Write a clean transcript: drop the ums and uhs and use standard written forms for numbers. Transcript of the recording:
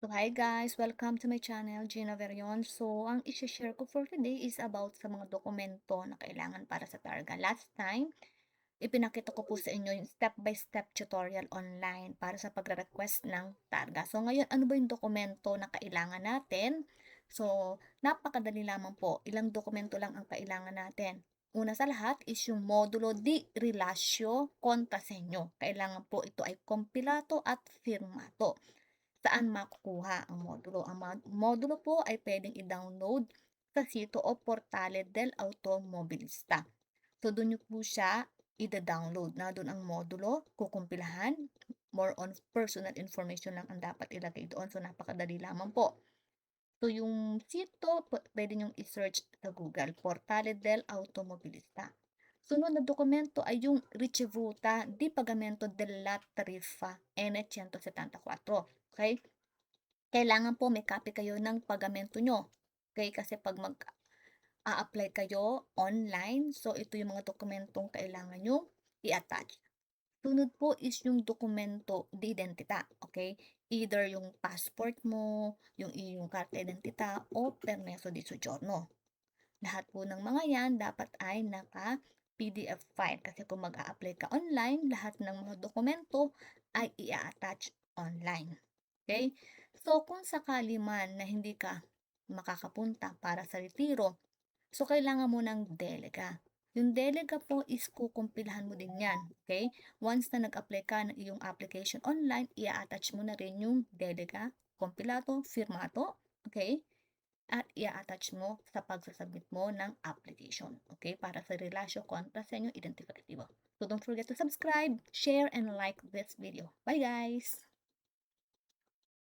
So, hi guys! Welcome to my channel, Gina Verion. So, ang i-share ko for today is about sa mga dokumento na kailangan para sa Targa. Last time, ipinakita ko po sa inyo yung step-by-step tutorial online para sa pagre-request ng Targa. So, ngayon, ano ba yung dokumento na kailangan natin? So, napakadali lamang po. Ilang dokumento lang ang kailangan natin. Una sa lahat is yung modulo di relasyo contrasenyo. Kailangan po ito ay kompilato at firmato. Saan makukuha ang modulo? Ang modulo po ay pwedeng i-download sa sito o portale del automobilista. So, doon nyo po siya i-download na doon ang modulo, kukumpilahan, more on personal information lang ang dapat ilagay doon. So, napakadali lamang po. So, yung sito, pwede nyo i-search sa Google, Portale del Automobilista. Sunod na dokumento ay yung Ricevuta di Pagamento della Tariffa N174. Okay? Kailangan po may copy kayo ng pagamento nyo. Okay? Kasi pag mag-a-apply kayo online, so ito yung mga dokumentong kailangan nyo i-attach. Sunod po is yung dokumento de identita, okay? Either yung passport mo, yung iyong karta identita, o permeso di soggiorno. Lahat po ng mga yan dapat ay naka-PDF file kasi kung mag-a-apply ka online, lahat ng mga dokumento ay i-attach online. Okay? So, kung sakali man na hindi ka makakapunta para sa retiro, so kailangan mo ng delega. Yung delega po is kukumpilahan mo din yan. Okay? Once na nag-apply ka ng iyong application online, i-attach mo na rin yung delega, kompilato, firmato. Okay? At i-attach mo sa pagsasubmit mo ng application. Okay? Para sa relasyo kontra sa inyong identifikatibo. So don't forget to subscribe, share, and like this video. Bye guys!